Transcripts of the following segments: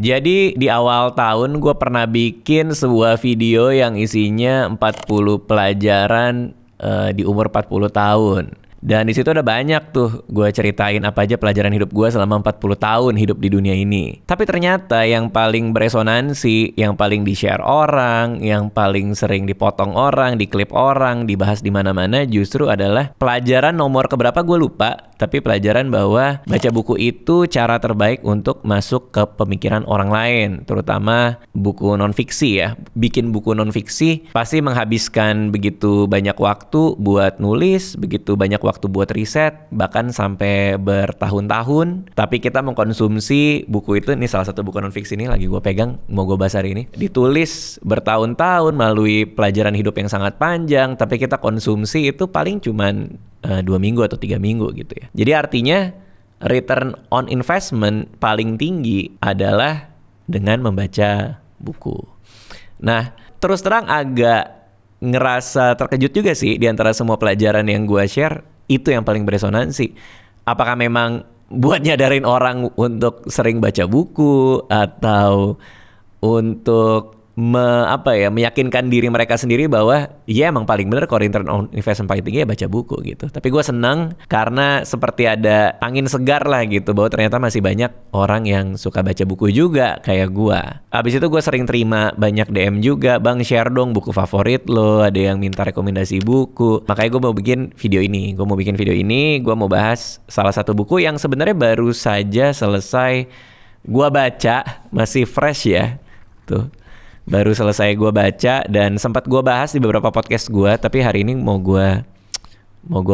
Jadi di awal tahun gue pernah bikin sebuah video yang isinya 40 pelajaran di umur 40 tahun. Dan di situ ada banyak tuh gue ceritain apa aja pelajaran hidup gue selama 40 tahun hidup di dunia ini. Tapi ternyata yang paling beresonansi, yang paling di-share orang, yang paling sering dipotong orang, diklip orang, dibahas di mana-mana justru adalah pelajaran nomor keberapa gue lupa, tapi pelajaran bahwa baca buku itu cara terbaik untuk masuk ke pemikiran orang lain, terutama buku non-fiksi ya. Bikin buku non-fiksi pasti menghabiskan begitu banyak waktu buat nulis, begitu banyak waktu buat riset, bahkan sampai bertahun-tahun. Tapi kita mengkonsumsi buku itu, ini salah satu buku non-fiksi ini lagi gue pegang, mau gue bahas hari ini. Ditulis bertahun-tahun melalui pelajaran hidup yang sangat panjang, tapi kita konsumsi itu paling cuman 2 minggu atau 3 minggu gitu ya. Jadi artinya return on investment paling tinggi adalah dengan membaca buku. Nah, terus terang agak ngerasa terkejut juga sih di antara semua pelajaran yang gue share, itu yang paling beresonansi. Apakah memang buat nyadarin orang untuk sering baca buku, atau untuk meyakinkan diri mereka sendiri bahwa ya emang paling bener kalau return on investment paling tinggi ya baca buku gitu. Tapi gue senang karena seperti ada angin segar lah gitu, bahwa ternyata masih banyak orang yang suka baca buku juga kayak gue. Abis itu gue sering terima banyak DM juga, "Bang, share dong buku favorit lo." Ada yang minta rekomendasi buku. Makanya gue mau bikin video ini. Gue mau bahas salah satu buku yang sebenarnya baru saja selesai gue baca, masih fresh ya tuh. Baru selesai gue baca dan sempat gue bahas di beberapa podcast gue, tapi hari ini mau gue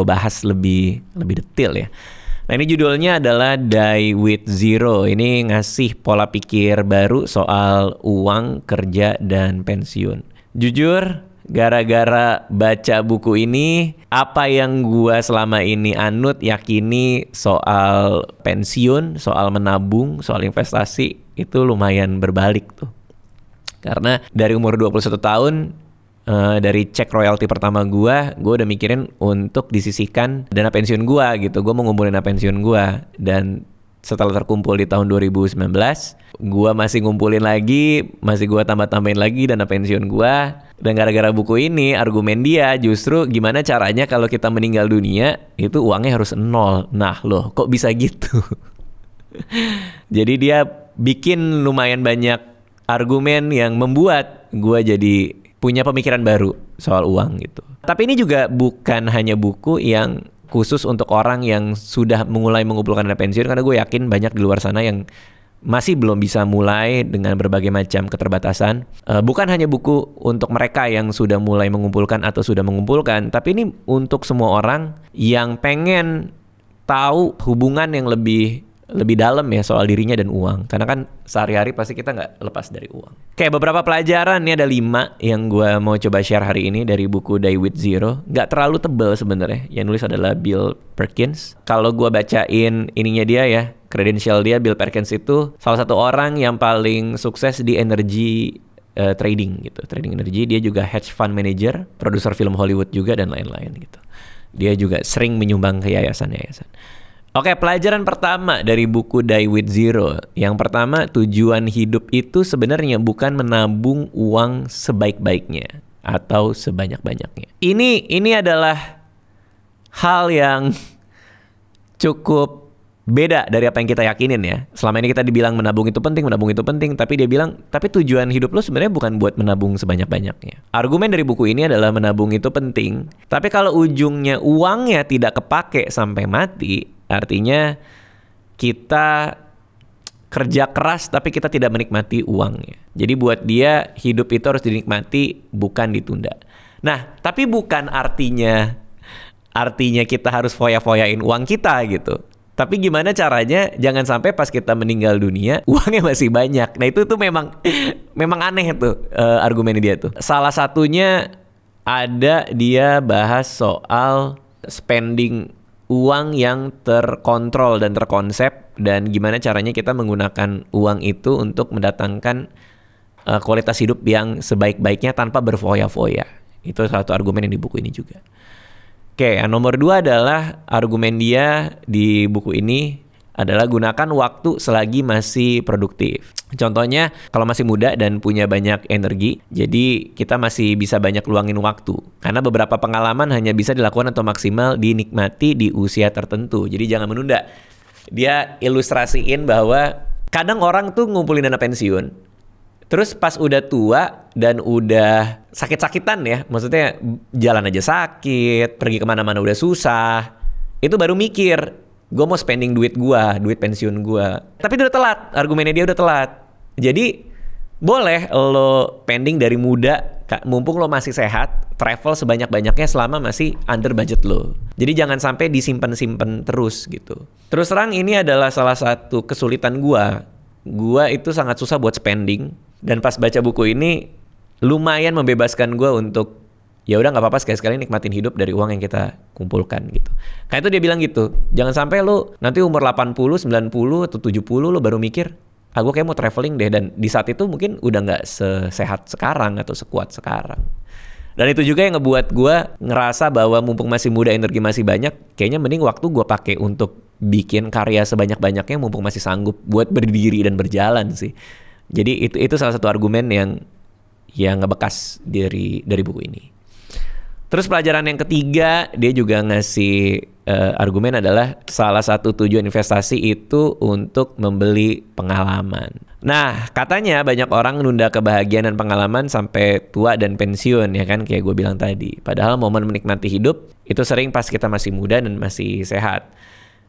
bahas lebih detail ya. Nah, ini judulnya adalah Die with Zero. Ini ngasih pola pikir baru soal uang, kerja, dan pensiun. Jujur, gara-gara baca buku ini, apa yang gue selama ini anut, yakini soal pensiun, soal menabung, soal investasi, itu lumayan berbalik tuh. Karena dari umur 21 tahun, dari cek royalti pertama gue udah mikirin untuk disisihkan dana pensiun gue gitu. Gue mau ngumpulin dana pensiun gue. Dan setelah terkumpul di tahun 2019, gue masih ngumpulin lagi, masih gue tambah-tambahin lagi dana pensiun gue. Dan gara-gara buku ini, argumen dia justru gimana caranya kalau kita meninggal dunia, itu uangnya harus 0. Nah loh, kok bisa gitu? Jadi dia bikin lumayan banyak argumen yang membuat gue jadi punya pemikiran baru soal uang gitu. Tapi ini juga bukan hanya buku yang khusus untuk orang yang sudah mulai mengumpulkan dana pensiun, karena gue yakin banyak di luar sana yang masih belum bisa mulai dengan berbagai macam keterbatasan. Bukan hanya buku untuk mereka yang sudah mulai mengumpulkan atau sudah mengumpulkan, tapi ini untuk semua orang yang pengen tahu hubungan yang lebih dalam ya soal dirinya dan uang. Karena kan sehari-hari pasti kita nggak lepas dari uang. Kayak beberapa pelajaran, nih ada 5 yang gue mau coba share hari ini dari buku Die with Zero. Nggak terlalu tebal sebenarnya. Yang nulis adalah Bill Perkins. Kalau gue bacain ininya dia ya, credential dia, Bill Perkins itu salah satu orang yang paling sukses di energy trading gitu. Trading energi. Dia juga hedge fund manager, produser film Hollywood juga, dan lain-lain gitu. Dia juga sering menyumbang ke yayasan-yayasan. Oke, pelajaran pertama dari buku Die with Zero. Yang pertama, tujuan hidup itu sebenarnya bukan menabung uang sebaik-baiknya atau sebanyak-banyaknya. Ini adalah hal yang cukup beda dari apa yang kita yakinin ya. Selama ini kita dibilang menabung itu penting, tapi dia bilang, tapi tujuan hidup lo sebenarnya bukan buat menabung sebanyak-banyaknya. Argumen dari buku ini adalah menabung itu penting, tapi kalau ujungnya uangnya tidak kepake sampai mati, artinya kita kerja keras tapi kita tidak menikmati uangnya. Jadi buat dia hidup itu harus dinikmati, bukan ditunda. Nah, tapi bukan artinya kita harus foya-foyain uang kita gitu. Tapi gimana caranya jangan sampai pas kita meninggal dunia uangnya masih banyak. Nah, itu tuh memang aneh tuh argumen dia tuh. Salah satunya ada dia bahas soal spending uang yang terkontrol dan terkonsep, dan gimana caranya kita menggunakan uang itu untuk mendatangkan kualitas hidup yang sebaik-baiknya tanpa berfoya-foya. Itu salah satu argumen yang di buku ini juga. Oke, yang nomor 2 adalah argumen dia di buku ini adalah gunakan waktu selagi masih produktif. Contohnya kalau masih muda dan punya banyak energi, jadi kita masih bisa banyak luangin waktu. Karena beberapa pengalaman hanya bisa dilakukan atau maksimal dinikmati di usia tertentu. Jadi jangan menunda. Dia ilustrasiin bahwa kadang orang tuh ngumpulin dana pensiun, terus pas udah tua dan udah sakit-sakitan ya, maksudnya jalan aja sakit, pergi kemana-mana udah susah, itu baru mikir, gue mau spending duit pensiun gue. Tapi udah telat, argumennya dia udah telat. Jadi boleh lo pending dari muda, mumpung lo masih sehat, travel sebanyak-banyaknya selama masih under budget lo. Jadi jangan sampai disimpan-simpan terus gitu. Terus terang ini adalah salah satu kesulitan gue. Gue itu sangat susah buat spending. Dan pas baca buku ini lumayan membebaskan gue untuk ya udah nggak apa-apa sekali-sekali nikmatin hidup dari uang yang kita kumpulkan gitu. Kayak itu dia bilang gitu, jangan sampai lu nanti umur 80, 90 atau 70 lu baru mikir, gue kayak mau traveling deh, dan di saat itu mungkin udah nggak sesehat sekarang atau sekuat sekarang. Dan itu juga yang ngebuat gue ngerasa bahwa mumpung masih muda, energi masih banyak, kayaknya mending waktu gue pakai untuk bikin karya sebanyak-banyaknya mumpung masih sanggup buat berdiri dan berjalan sih. Jadi itu salah satu argumen yang ngebekas dari buku ini. Terus pelajaran yang ketiga, dia juga ngasih argumen adalah salah satu tujuan investasi itu untuk membeli pengalaman. Nah, katanya banyak orang nunda kebahagiaan dan pengalaman sampai tua dan pensiun, ya kan, kayak gue bilang tadi. Padahal momen menikmati hidup itu sering pas kita masih muda dan masih sehat.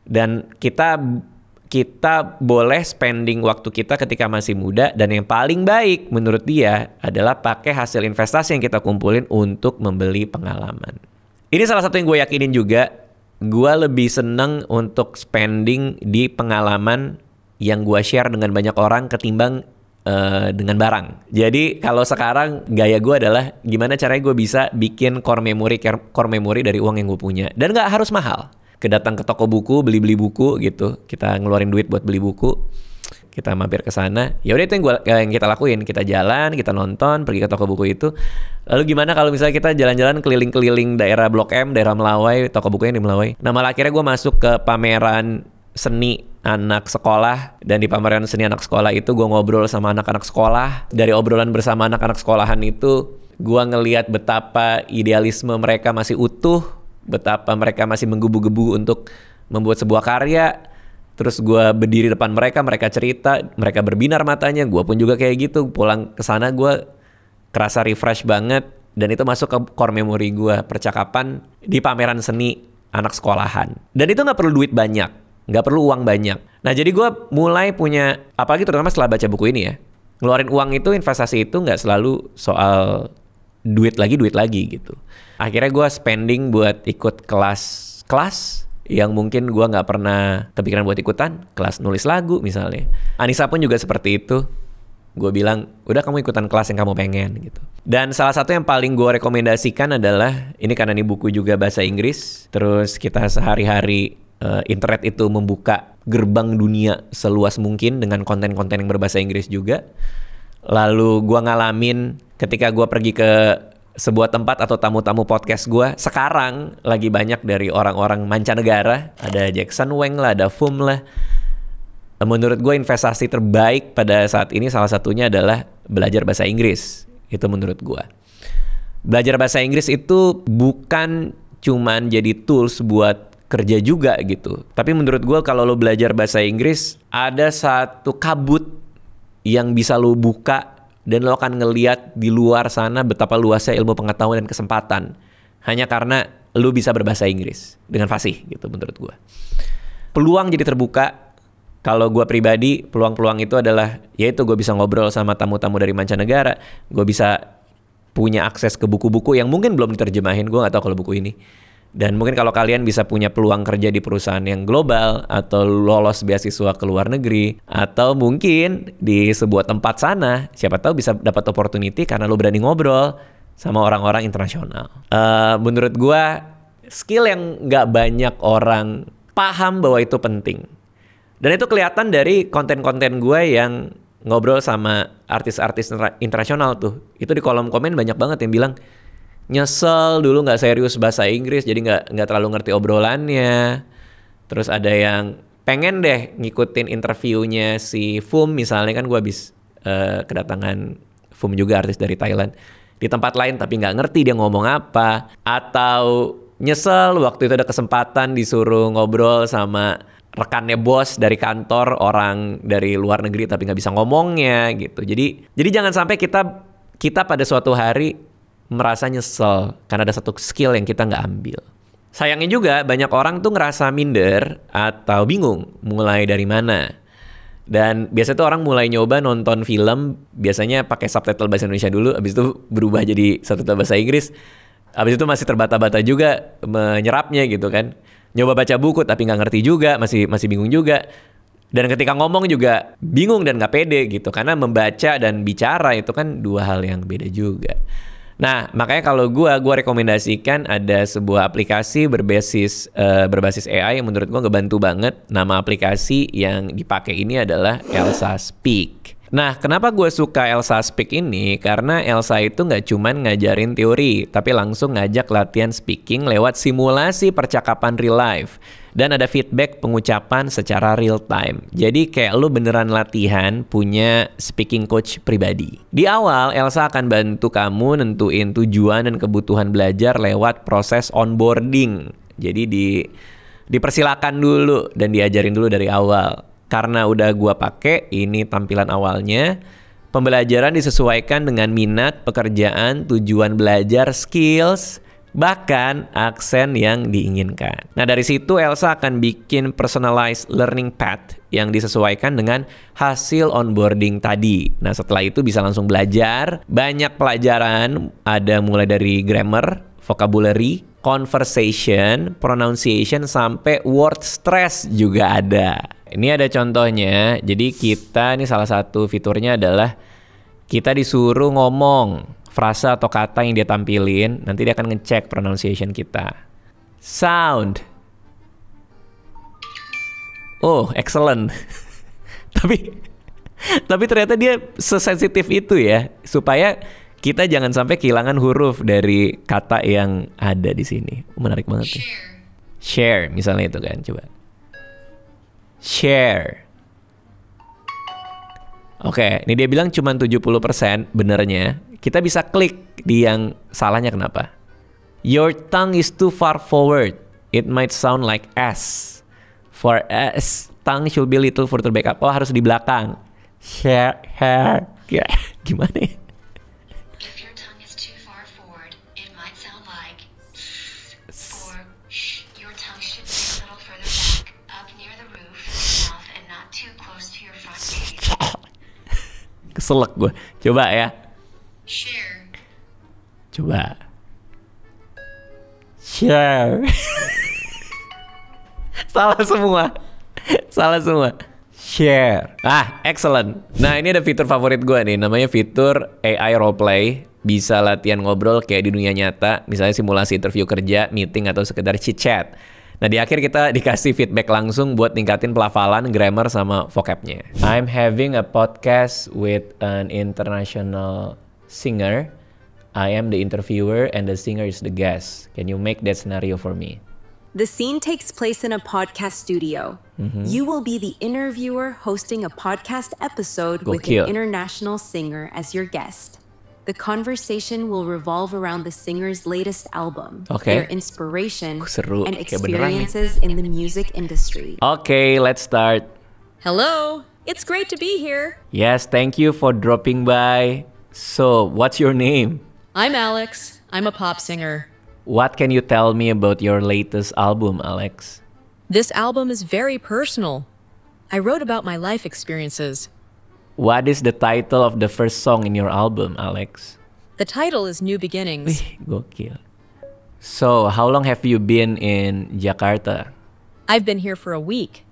Dan kita boleh spending waktu kita ketika masih muda, dan yang paling baik menurut dia adalah pakai hasil investasi yang kita kumpulin untuk membeli pengalaman. Ini salah satu yang gue yakinin juga. Gue lebih seneng untuk spending di pengalaman yang gue share dengan banyak orang ketimbang dengan barang. Jadi kalau sekarang gaya gue adalah gimana caranya gue bisa bikin core memory dari uang yang gue punya, dan gak harus mahal. Datang ke toko buku, beli buku gitu. Kita ngeluarin duit buat beli buku. Kita mampir ke sana. Ya udah, itu yang kita lakuin. Kita jalan, kita nonton, pergi ke toko buku itu. Lalu gimana kalau misalnya kita jalan-jalan keliling-keliling daerah Blok M, daerah Melawai, toko buku yang di Melawai. Nah, malah akhirnya gue masuk ke pameran seni anak sekolah, dan di pameran seni anak sekolah itu gue ngobrol sama anak-anak sekolah. Dari obrolan bersama anak-anak sekolahan itu, gue ngelihat betapa idealisme mereka masih utuh, betapa mereka masih menggebu-gebu untuk membuat sebuah karya. Terus gue berdiri depan mereka, mereka cerita, mereka berbinar matanya. Gue pun juga kayak gitu. Pulang ke sana gue kerasa refresh banget, dan itu masuk ke core memory gue, percakapan di pameran seni anak sekolahan. Dan itu nggak perlu duit banyak, nggak perlu uang banyak. Nah, jadi gue mulai punya, apalagi terutama setelah baca buku ini ya, ngeluarin uang itu, investasi itu nggak selalu soal duit lagi gitu. Akhirnya gue spending buat ikut kelas yang mungkin gue nggak pernah kepikiran buat ikutan, kelas nulis lagu misalnya. Anissa pun juga seperti itu. Gue bilang, udah kamu ikutan kelas yang kamu pengen gitu. Dan salah satu yang paling gue rekomendasikan adalah, ini karena ini buku juga bahasa Inggris, terus kita sehari-hari internet itu membuka gerbang dunia seluas mungkin dengan konten-konten yang berbahasa Inggris juga. Lalu gue ngalamin ketika gue pergi ke sebuah tempat atau tamu-tamu podcast gue, sekarang lagi banyak dari orang-orang mancanegara. Ada Jackson Wang lah, ada Fum lah. Menurut gue investasi terbaik pada saat ini salah satunya adalah belajar bahasa Inggris. Itu menurut gue. Belajar bahasa Inggris itu bukan cuman jadi tools buat kerja juga gitu. Tapi menurut gue kalau lo belajar bahasa Inggris, ada satu kabut yang bisa lo buka, dan lo akan ngeliat di luar sana betapa luasnya ilmu pengetahuan dan kesempatan hanya karena lo bisa berbahasa Inggris dengan fasih gitu menurut gue. Peluang jadi terbuka. Kalau gue pribadi, peluang-peluang itu adalah yaitu gue bisa ngobrol sama tamu-tamu dari mancanegara, gue bisa punya akses ke buku-buku yang mungkin belum diterjemahin, gue gak tahu kalau buku ini. Dan mungkin kalau kalian bisa punya peluang kerja di perusahaan yang global, atau lolos beasiswa ke luar negeri, atau mungkin di sebuah tempat sana, siapa tahu bisa dapat opportunity karena lo berani ngobrol sama orang-orang internasional. Menurut gue, skill yang gak banyak orang paham bahwa itu penting. Dan itu kelihatan dari konten-konten gue yang ngobrol sama artis-artis internasional tuh. Itu di kolom komen banyak banget yang bilang, nyesel dulu nggak serius bahasa Inggris, jadi nggak terlalu ngerti obrolannya. Terus ada yang pengen deh ngikutin interviewnya si Fum misalnya, kan gue habis kedatangan Fum juga, artis dari Thailand, di tempat lain tapi nggak ngerti dia ngomong apa, atau nyesel waktu itu ada kesempatan disuruh ngobrol sama rekannya bos dari kantor, orang dari luar negeri tapi nggak bisa ngomongnya gitu. Jadi jangan sampai kita pada suatu hari merasa nyesel karena ada satu skill yang kita nggak ambil. Sayangnya juga banyak orang tuh ngerasa minder atau bingung mulai dari mana. Dan biasanya tuh orang mulai nyoba nonton film, biasanya pakai subtitle bahasa Indonesia dulu, habis itu berubah jadi subtitle bahasa Inggris. Habis itu masih terbata-bata juga menyerapnya gitu kan. Nyoba baca buku tapi nggak ngerti juga, masih bingung juga. Dan ketika ngomong juga bingung dan nggak pede gitu, karena membaca dan bicara itu kan dua hal yang beda juga. Nah, makanya kalau gue rekomendasikan ada sebuah aplikasi berbasis AI yang menurut gue ngebantu banget. Nama aplikasi yang dipakai ini adalah Elsa Speak. Nah, kenapa gue suka Elsa Speak ini? Karena Elsa itu nggak cuman ngajarin teori, tapi langsung ngajak latihan speaking lewat simulasi percakapan real life. Dan ada feedback pengucapan secara real time. Jadi kayak lu beneran latihan punya speaking coach pribadi. Di awal, Elsa akan bantu kamu nentuin tujuan dan kebutuhan belajar lewat proses onboarding. Jadi dipersilakan dulu dan diajarin dulu dari awal. Karena udah gua pakai, ini tampilan awalnya. Pembelajaran disesuaikan dengan minat, pekerjaan, tujuan belajar, skills, bahkan aksen yang diinginkan. Nah, dari situ Elsa akan bikin personalized learning path yang disesuaikan dengan hasil onboarding tadi. Nah, setelah itu bisa langsung belajar. Banyak pelajaran, ada mulai dari grammar, vocabulary, conversation, pronunciation, sampai word stress juga ada. Ini ada contohnya. Jadi ini salah satu fiturnya adalah kita disuruh ngomong frasa atau kata yang dia tampilin, nanti dia akan ngecek pronunciation kita. Sound. Oh, excellent. Tapi ternyata dia sesensitif itu ya, supaya kita jangan sampai kehilangan huruf dari kata yang ada di sini. Menarik banget nih. Share misalnya itu kan, coba. Share. Oke, ini dia bilang cuma 70% benernya. Kita bisa klik di yang salahnya kenapa. Your tongue is too far forward. It might sound like S. For S, tongue should be little further back up. Oh, harus di belakang. Share. Ya, gimana ya? If your tongue is too far forward, it might sound like or your tongue should be a little further back, up near the roof of your mouth and not too close to your front teeth. Keselak gue. Coba ya. Share. Coba. Share. Salah semua. Share. Excellent. Nah, ini ada fitur favorit gue nih. Namanya fitur AI Roleplay. Bisa latihan ngobrol kayak di dunia nyata. Misalnya simulasi interview kerja, meeting, atau sekedar chit-chat. Nah, di akhir kita dikasih feedback langsung buat ningkatin pelafalan, grammar, sama vocabnya. I'm having a podcast with an international singer. I am the interviewer and the singer is the guest. Can you make that scenario for me? The scene takes place in a podcast studio. You will be the interviewer hosting a podcast episode with an international singer as your guest. The conversation will revolve around the singer's latest album, their inspiration, and experiences in the music industry. Okay, let's start. Hello, it's great to be here. Yes, thank you for dropping by. So, what's your name? I'm Alex. I'm a pop singer. What can you tell me about your latest album, Alex? This album is very personal. I wrote about my life experiences. What is the title of the first song in your album, Alex? The title is New Beginnings. Gokil. So, how long have you been in Jakarta? I've been here for a week.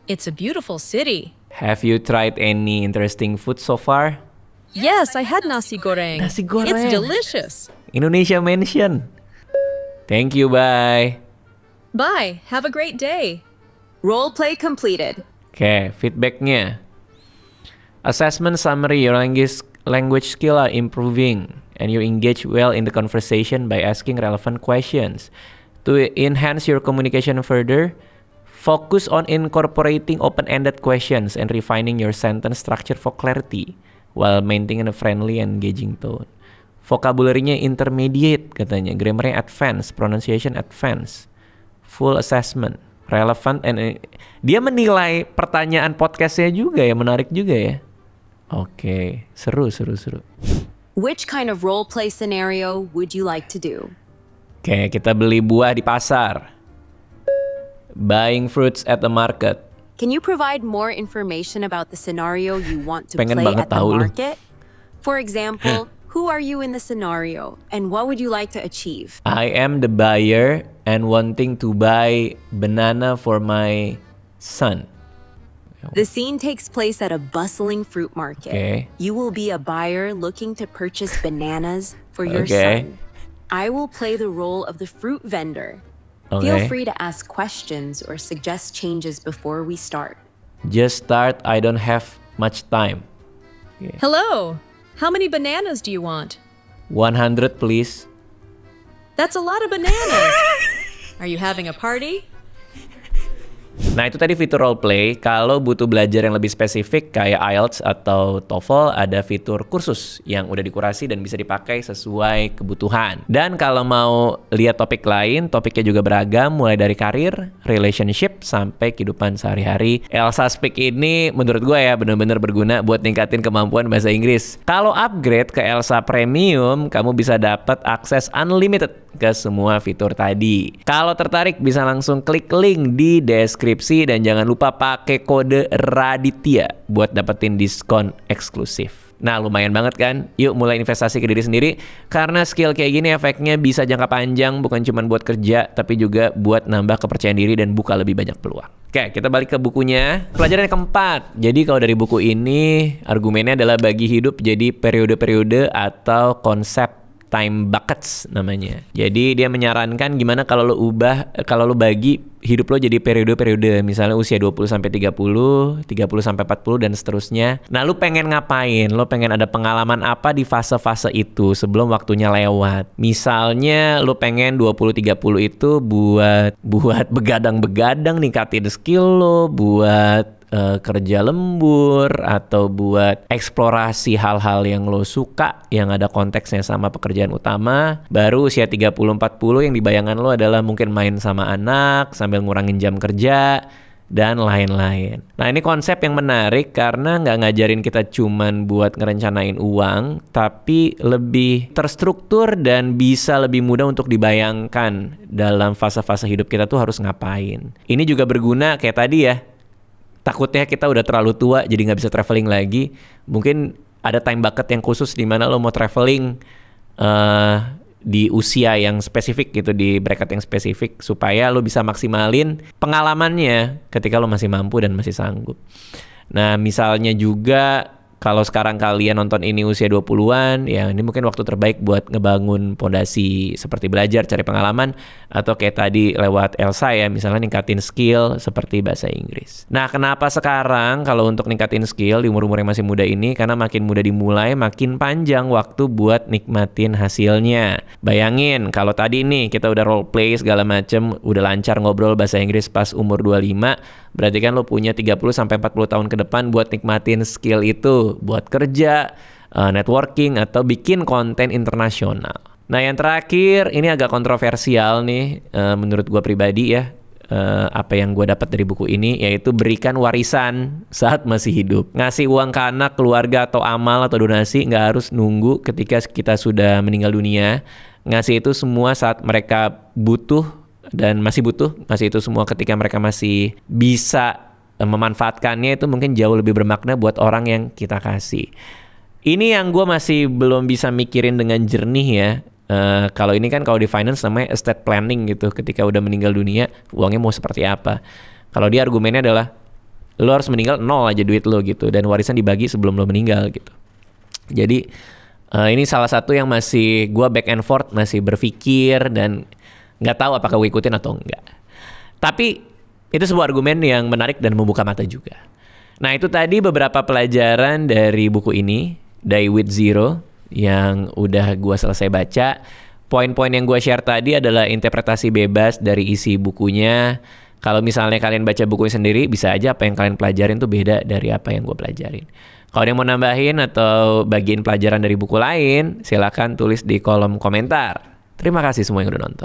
It's a beautiful city. Have you tried any interesting food so far? Yes, I had nasi goreng. Nasi goreng. It's delicious. Indonesia mention. Thank you, bye. Bye, have a great day. Roleplay completed. Okay, feedbacknya. Assessment summary, your language skill are improving and you engage well in the conversation by asking relevant questions. To enhance your communication further, Focus on incorporating open-ended questions and refining your sentence structure for clarity while maintaining a friendly and engaging tone. Vocabulary-nya intermediate katanya, grammar-nya advanced, pronunciation advanced, full assessment, relevant, and dia menilai pertanyaan podcastnya juga ya, menarik juga ya. Oke, seru. Which kind of role play scenario would you like to do? Oke, kita beli buah di pasar. Buying fruits at the market. Can you provide more information about the scenario you want to Pengen play banget at the tahu lu. market? For example, who are you in the scenario and what would you like to achieve? I am the buyer and wanting to buy banana for my son. The scene takes place at a bustling fruit market. Okay. You will be a buyer looking to purchase bananas for your Okay. son. I will play the role of the fruit vendor. Okay. Feel free to ask questions or suggest changes before we start. Just start, I don't have much time. Hello. How many bananas do you want? 100 please. That's a lot of bananas. Are you having a party? Nah itu tadi fitur role play. Kalau butuh belajar yang lebih spesifik kayak IELTS atau TOEFL, ada fitur kursus yang udah dikurasi dan bisa dipakai sesuai kebutuhan. Dan kalau mau lihat topik lain, topiknya juga beragam, mulai dari karir, relationship, sampai kehidupan sehari-hari. Elsa Speak ini menurut gue ya benar-benar berguna buat ningkatin kemampuan bahasa Inggris. Kalau upgrade ke Elsa Premium, kamu bisa dapat akses unlimited ke semua fitur tadi. Kalau tertarik bisa langsung klik link di deskripsi dan jangan lupa pakai kode Raditya buat dapetin diskon eksklusif. Nah lumayan banget kan? Yuk mulai investasi ke diri sendiri karena skill kayak gini efeknya bisa jangka panjang, bukan cuma buat kerja tapi juga buat nambah kepercayaan diri dan buka lebih banyak peluang. Oke, kita balik ke bukunya. Pelajaran yang keempat. Jadi kalau dari buku ini argumennya adalah bagi hidup jadi periode-periode atau konsep time buckets namanya. Jadi dia menyarankan gimana kalau lo bagi hidup lo jadi periode-periode, misalnya usia 20 sampai 30, 30 sampai 40 dan seterusnya. Nah, lo pengen ngapain? Lo pengen ada pengalaman apa di fase-fase itu sebelum waktunya lewat? Misalnya lo pengen 20 30 itu buat begadang-begadang ningkatin skill lo, buat kerja lembur atau buat eksplorasi hal-hal yang lo suka yang ada konteksnya sama pekerjaan utama. Baru usia 30-40 yang di bayangan lo adalah mungkin main sama anak sambil ngurangin jam kerja dan lain-lain. Nah ini konsep yang menarik karena nggak ngajarin kita cuman buat ngerencanain uang, tapi lebih terstruktur dan bisa lebih mudah untuk dibayangkan dalam fase-fase hidup kita tuh harus ngapain. Ini juga berguna kayak tadi ya. Takutnya kita udah terlalu tua jadi nggak bisa traveling lagi. Mungkin ada time bucket yang khusus di mana lo mau traveling di usia yang spesifik gitu, di bracket yang spesifik supaya lo bisa maksimalin pengalamannya ketika lo masih mampu dan masih sanggup. Nah misalnya juga kalau sekarang kalian nonton ini usia 20-an, ya ini mungkin waktu terbaik buat ngebangun pondasi seperti belajar, cari pengalaman, atau kayak tadi lewat Elsa ya, misalnya ningkatin skill seperti bahasa Inggris. Nah, kenapa sekarang kalau untuk ningkatin skill di umur-umur yang masih muda ini? Karena makin muda dimulai, makin panjang waktu buat nikmatin hasilnya. Bayangin, kalau tadi nih kita udah role play segala macem, udah lancar ngobrol bahasa Inggris pas umur 25, berarti kan lo punya 30-40 tahun ke depan buat nikmatin skill itu, buat kerja, networking, atau bikin konten internasional. Nah yang terakhir, ini agak kontroversial nih menurut gue pribadi ya, apa yang gue dapat dari buku ini, yaitu berikan warisan saat masih hidup. Ngasih uang ke anak, keluarga, atau amal, atau donasi nggak harus nunggu ketika kita sudah meninggal dunia. Ngasih itu semua saat mereka butuh dan masih butuh, ngasih itu semua ketika mereka masih bisa memanfaatkannya, itu mungkin jauh lebih bermakna buat orang yang kita kasih. Ini yang gue masih belum bisa mikirin dengan jernih ya. Kalau ini kan kalau di finance namanya estate planning gitu, ketika udah meninggal dunia uangnya mau seperti apa. Kalau dia argumennya adalah lo harus meninggal nol aja duit lo gitu, dan warisan dibagi sebelum lo meninggal gitu. Jadi ini salah satu yang masih gue back and forth, masih berpikir dan nggak tahu apakah gue ikutin atau enggak. Tapi itu sebuah argumen yang menarik dan membuka mata juga. Nah itu tadi beberapa pelajaran dari buku ini, Die with Zero, yang udah gue selesai baca. Poin-poin yang gue share tadi adalah interpretasi bebas dari isi bukunya. Kalau misalnya kalian baca bukunya sendiri, bisa aja apa yang kalian pelajarin tuh beda dari apa yang gue pelajarin. Kalau ada yang mau nambahin atau bagiin pelajaran dari buku lain, silakan tulis di kolom komentar. Terima kasih semua yang udah nonton.